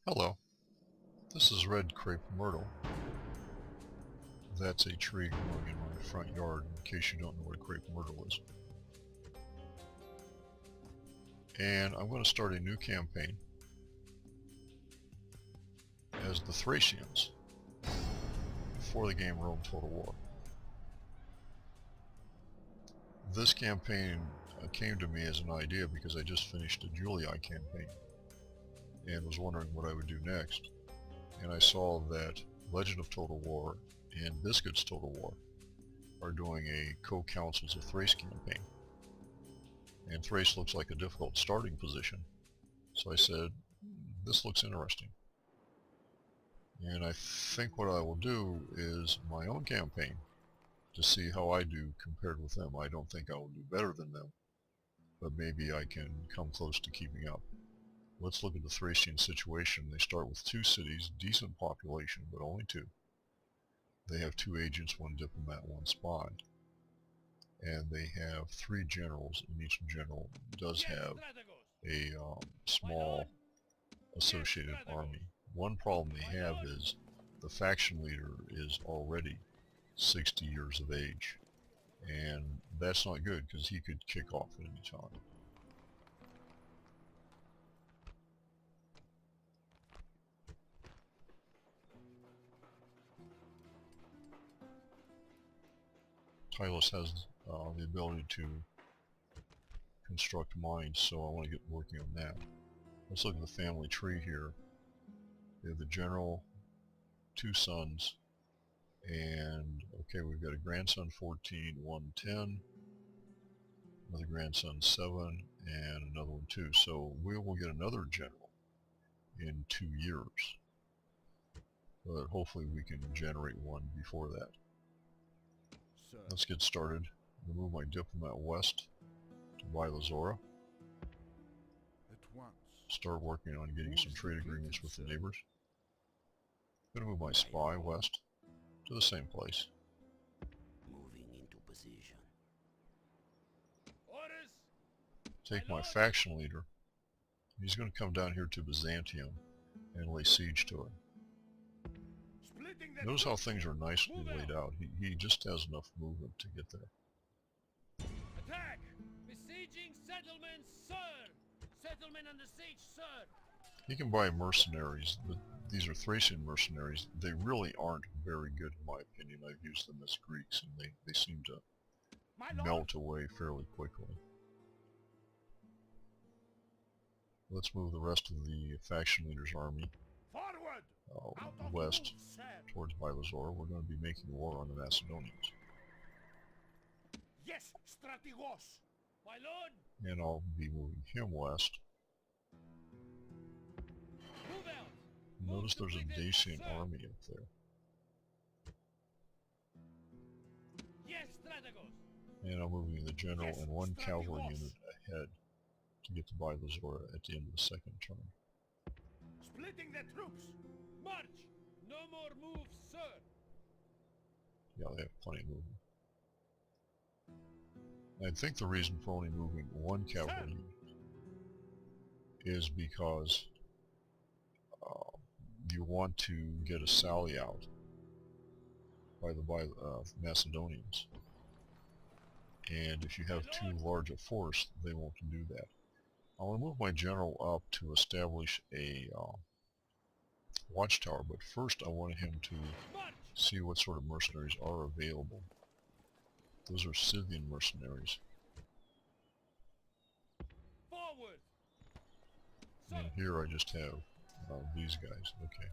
Hello, this is red crepe myrtle. That's a tree growing in my front yard, in case you don't know what a crepe myrtle is. And I'm going to start a new campaign as the Thracians for the game Rome Total War. This campaign came to me as an idea because I just finished a Julii campaign and was wondering what I would do next. And I saw that Legend of Total War and Biscuits Total War are doing a co-counsels of Thrace campaign. And Thrace looks like a difficult starting position. So I said, this looks interesting. And I think what I will do is my own campaign to see how I do compared with them. I don't think I will do better than them, but maybe I can come close to keeping up. Let's look at the Thracian situation. They start with 2 cities, decent population, but only 2. They have 2 agents, 1 diplomat, 1 spy. And they have 3 generals, and each general does have a small associated army. One problem they have is the faction leader is already 60 years of age, and that's not good because he could kick off at any time. Tylus has the ability to construct mines, so I want to get working on that. Let's look at the family tree here. We have the general, 2 sons, and okay, we've got a grandson 14, 1 10, another grandson 7, and another one 2. So we will get another general in 2 years, but hopefully we can generate one before that. Let's get started. Remove my diplomat west to Bylazora. Start working on getting some trade agreements with the neighbors. I'm going to move my spy west to the same place. Moving into position. Take my faction leader. He's going to come down here to Byzantium and lay siege to it. Notice how things are nicely laid out. He just has enough movement to get there. Attack! Besieging settlements, sir! Settlement under siege, sir! You can buy mercenaries, but these are Thracian mercenaries. They really aren't very good in my opinion. I've used them as Greeks and they seem to melt away fairly quickly. Let's move the rest of the faction leader's army west towards Bylazora. We're going to be making war on the Macedonians. Yes, strategos! My lord! And I'll be moving him west. Move out! Notice there's a Dacian army up there. Yes, strategos! And I'm moving the general and 1 cavalry unit ahead to get to Bylazora at the end of the second turn. Splitting the troops! March! No more moves, sir! Yeah, they have plenty of movement. I think the reason for only moving 1 cavalry unit is because you want to get a sally out by the Macedonians. And if you have too large a force, they won't do that. I want to move my general up to establish a watchtower, but first I wanted him to see what sort of mercenaries are available. Those are Scythian mercenaries. Forward! And here I just have these guys. Okay.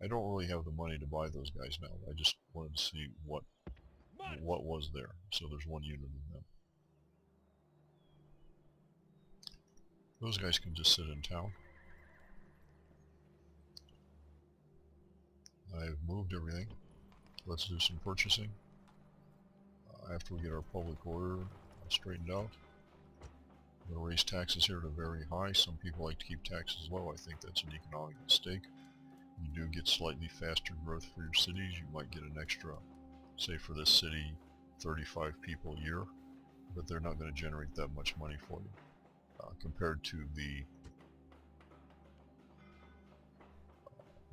I don't really have the money to buy those guys now. I just wanted to see what was there. So there's 1 unit of them. Those guys can just sit in town. I've moved everything. Let's do some purchasing. After we get our public order straightened out. I'm going to raise taxes here to very high. Some people like to keep taxes low. I think that's an economic mistake. You do get slightly faster growth for your cities. You might get an extra, say for this city, 35 people a year, but they're not going to generate that much money for you compared to the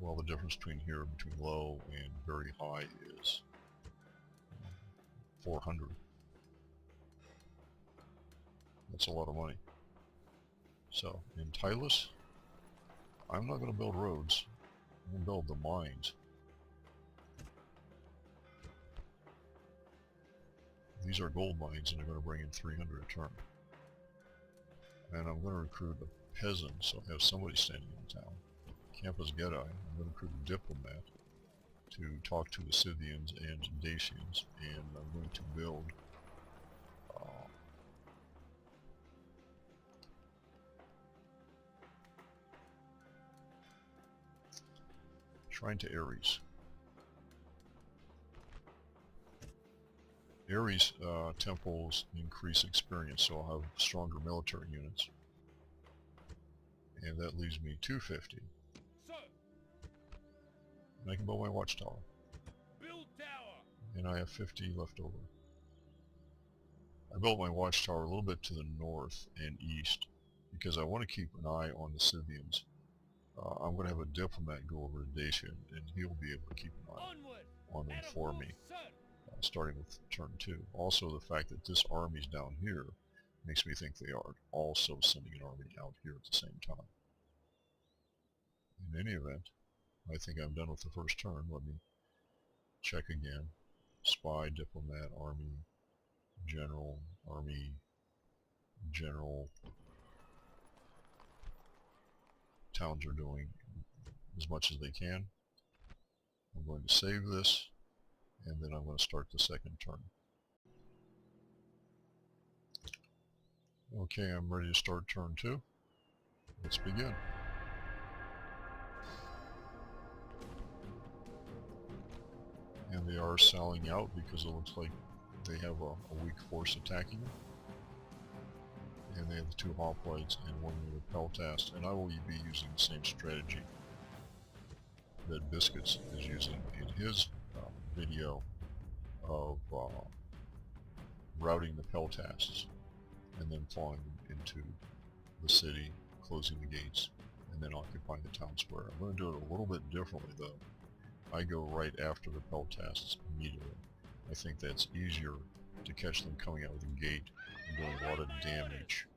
Well, the difference between here, between low and very high, is 400. That's a lot of money. So, in Tylus, I'm not going to build roads. I'm going to build the mines. These are gold mines, and they're going to bring in 300 a turn. And I'm going to recruit a peasant, so I have somebody standing in town. Campus Gedi. I'm going to recruit a diplomat to talk to the Scythians and Dacians, and I'm going to build Shrine to Ares. Ares temples increase experience, so I'll have stronger military units. And that leaves me 250. Sir, And I can build my watchtower. build tower. And I have 50 left over. I built my watchtower a little bit to the north and east because I want to keep an eye on the Scythians. I'm going to have a diplomat go over to Dacia, and he'll be able to keep an eye Onward. on them for me, Sir. starting with turn 2. Also, the fact that this army's down here makes me think they are also sending an army out here at the same time. In any event, I think I'm done with the first turn. Let me check again. Spy, diplomat, army, general, towns are doing as much as they can. I'm going to save this, and then I'm going to start the second turn. Okay, I'm ready to start turn 2. Let's begin. And they are selling out because it looks like they have a weak force attacking them. And they have the 2 hoplites and 1 with a peltast, and I will be using the same strategy that Biscuits is using in his video of routing the peltasts and then falling into the city, closing the gates, and then occupying the town square. I'm going to do it a little bit differently though. I go right after the peltasts immediately. I think that's easier to catch them coming out of the gate and doing a lot of damage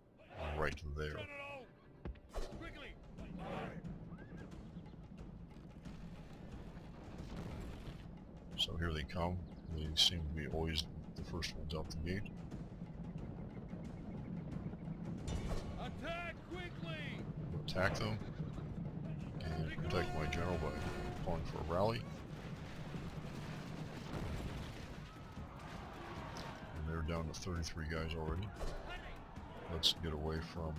right there. General. Quickly. So here they come. They seem to be always the first ones out the gate. Attack quickly. Attack them and protect my general by calling for a rally. And they're down to 33 guys already. Let's get away from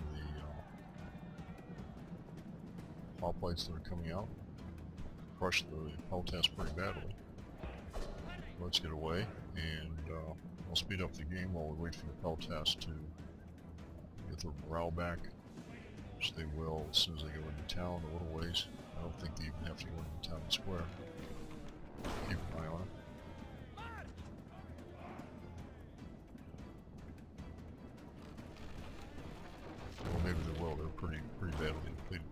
the hoplites that are coming out. Crush the peltast pretty badly. Let's get away, and I'll speed up the game while we wait for the peltast to get their morale back, which they will as soon as they go into town a little ways. I don't think they even have to go into town square. Keep an eye on it. Well, maybe they will. They're pretty badly depleted.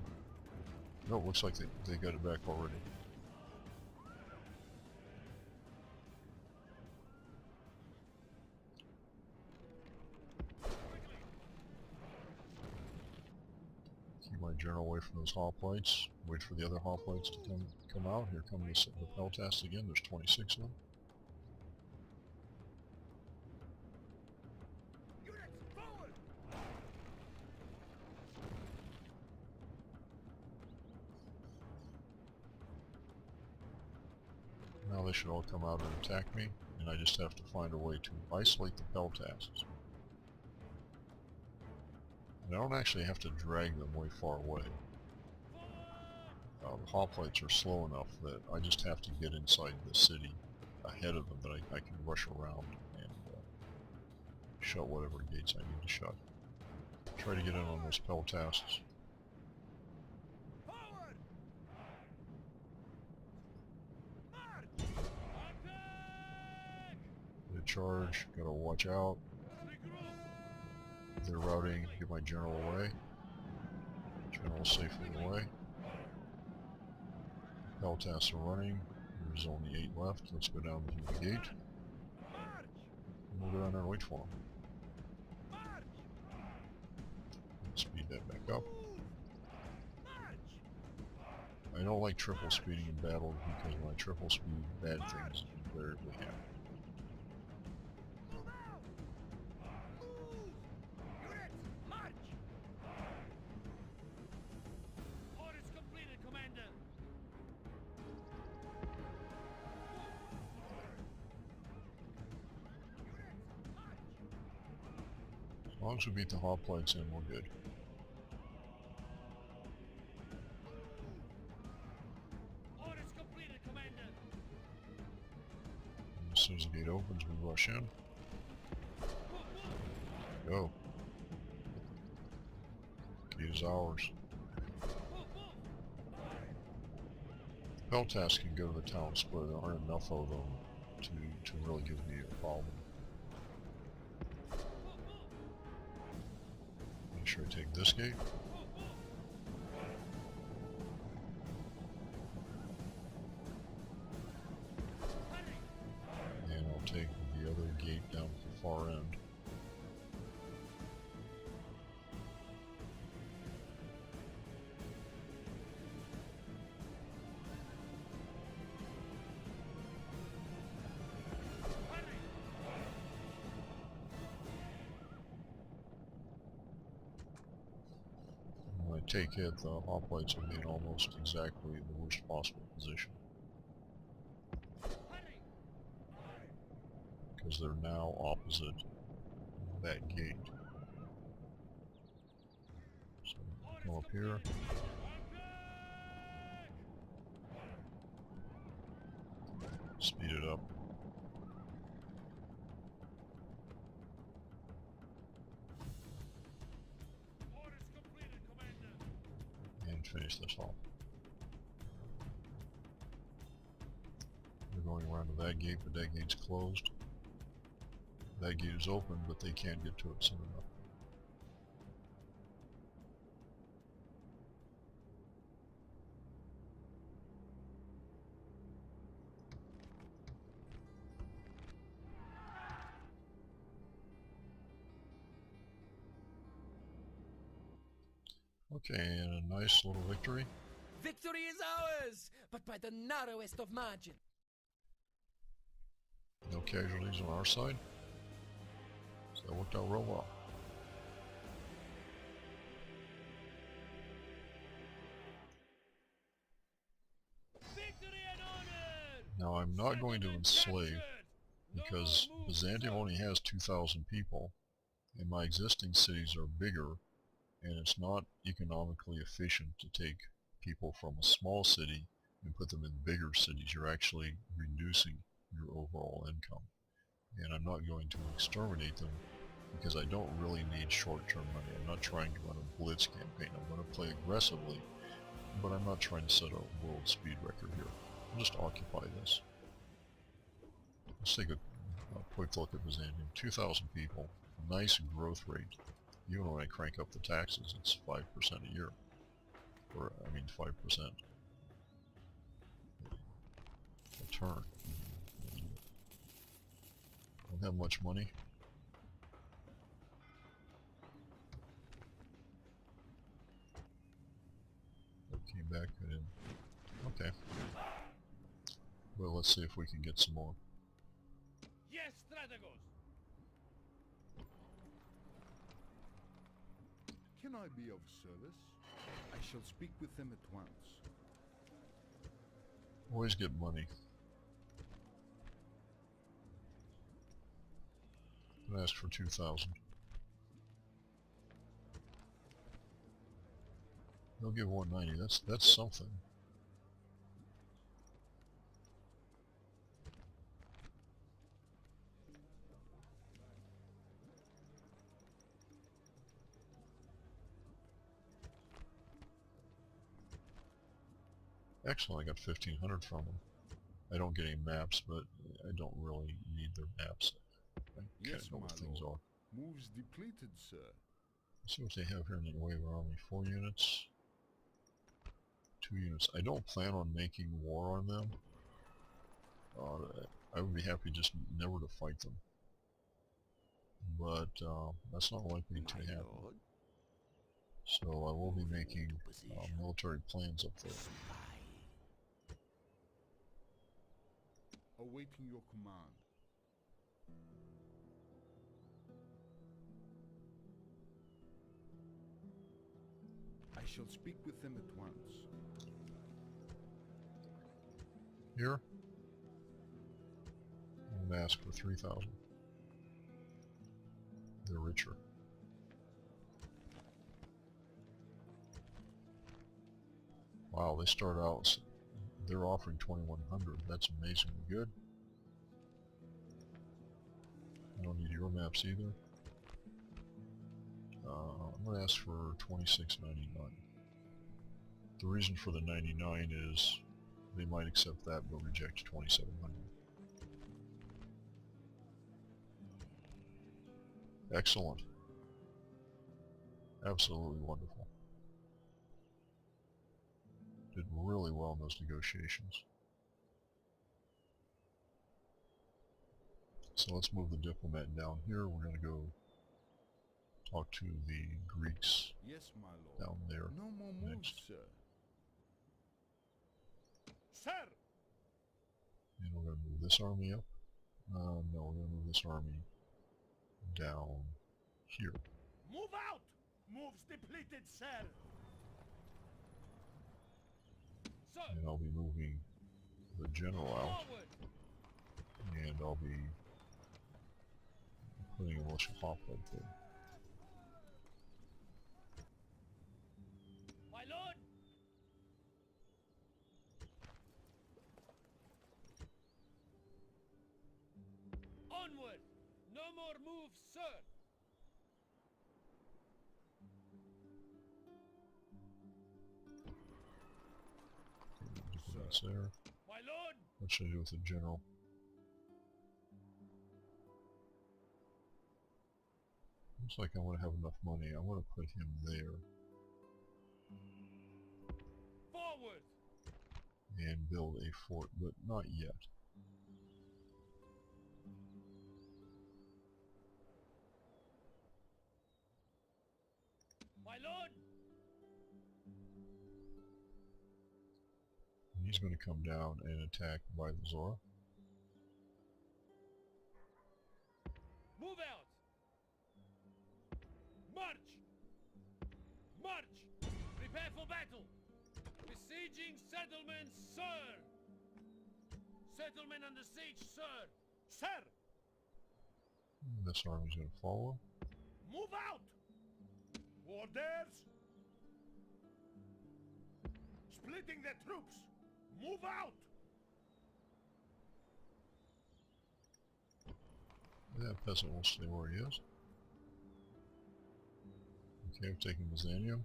No, it looks like they got it back already. Keep my general away from those hoplites. Wait for the other hoplites to come out. Here come the peltasts again. There's 26 of them. Now they should all come out and attack me, and I just have to find a way to isolate the peltasts. And I don't actually have to drag them way far away. The hoplites are slow enough that I just have to get inside the city ahead of them, that I can rush around and shut whatever gates I need to shut. Try to get in on those peltasts. Charge, gotta watch out. They're routing, get my general away. General safely away. Hell tasks are running. There's only 8 left. Let's go down to the gate. And we'll go down there and wait for them. Speed that back up. I don't like triple speeding in battle because when I triple speed, bad things invariably happen. Orders completed, Commander. As long as we beat the hoplites in, we're good. Orders completed, Commander. And as soon as the gate opens, we rush in. Go. Gate is ours. Peltas can go to the town square. There aren't enough of them to really give me a problem. Make sure I take this gate. And I'll take the other gate down at the far end. When I take it, the hoplites will be in almost exactly the worst possible position. Because they're now opposite that gate. So come up here. Speed it up. And finish this off. They're going around to that gate, but that gate's closed. That gate is open, but they can't get to it soon enough. Okay, and a nice little victory. Victory is ours, but by the narrowest of margins. No casualties on our side. So that worked out real well. Victory and honor. Now I'm not going to enslave because Byzantium only has 2,000 people and my existing cities are bigger and it's not economically efficient to take people from a small city and put them in bigger cities. You're actually reducing your overall income. And I'm not going to exterminate them because I don't really need short-term money. I'm not trying to run a blitz campaign. I'm going to play aggressively, but I'm not trying to set a world speed record here. I'll just occupy this. Let's take a quick look at Byzantium. 2,000 people, nice growth rate. Even when I crank up the taxes, it's 5% a year. Or, I mean 5%. A turn. Don't have much money. Came back in. Okay. Well, let's see if we can get some more. Yes, Strategos. Can I be of service? I shall speak with them at once. Always get money. I'm gonna ask for 2,000. They'll give 190. That's something. Excellent, I got 1,500 from them. I don't get any maps, but I don't really need their maps. I Yes, know my what things lord. are. Moves depleted, sir. Let's see what they have here in the way of our army. 4 units. 2 units. I don't plan on making war on them. I would be happy just never to fight them. But that's not likely to My happen. lord, So I will be moving making into position. military plans up there. Spy. Awaiting your command. I shall speak with them at once. Here, I'm going to ask for 3,000. They're richer. Wow, they start out, they're offering 2,100. That's amazingly good. I don't need your maps either. I'm going to ask for 26.99. The reason for the 99 is they might accept that but reject 2,700. Excellent. Absolutely wonderful. Did really well in those negotiations. So let's move the diplomat down here. We're going to go talk to the Greeks Yes, my lord. down there. No more moves, next. sir. Sir! And we're going to move this army up. No, we're going to move this army down here. Move out! Moves depleted, sir! Sir! And I'll be moving the general out. Forward! And I'll be putting a militia hop right there. My lord! Onward! No more moves, sir! Diplomats there. My lord! What should I do with the general? Looks like I want to have enough money. I want to put him there Forward! and build a fort, but not yet. My lord! He's going to come down and attack by the Zora. Move out! March! March! Prepare for battle! Besieging settlements, sir! Settlement under siege, sir! Sir! This army's going to follow. Move out! Orders! Splitting the troops! Move out! That peasant will stay where he is. Okay, I've taken Byzantium.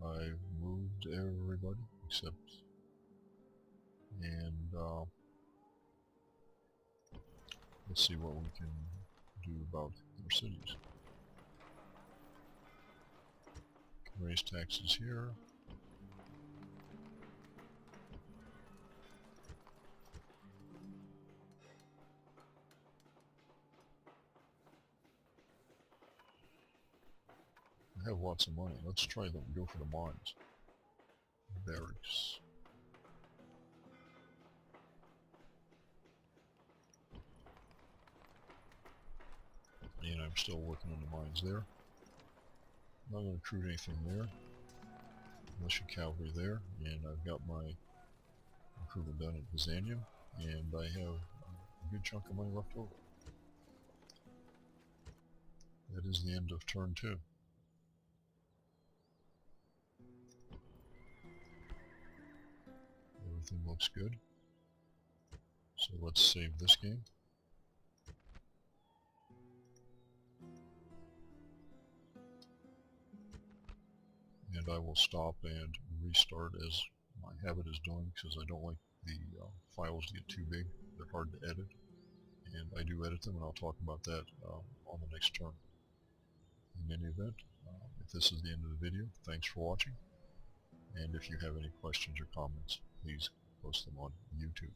I've moved everybody except... And, let's see what we can do about our cities. Can raise taxes here. I have lots of money. Let's try them. Go for the mines. Barracks. And I'm still working on the mines there. Not going to recruit anything there. Militia cavalry there. And I've got my recruitment done at Byzantium. And I have a good chunk of money left over. That is the end of turn 2. Everything looks good. So let's save this game. And I will stop and restart as my habit is doing, because I don't like the files to get too big. They're hard to edit. And I do edit them, and I'll talk about that on the next turn. In any event, if this is the end of the video, thanks for watching. And if you have any questions or comments, please post them on YouTube.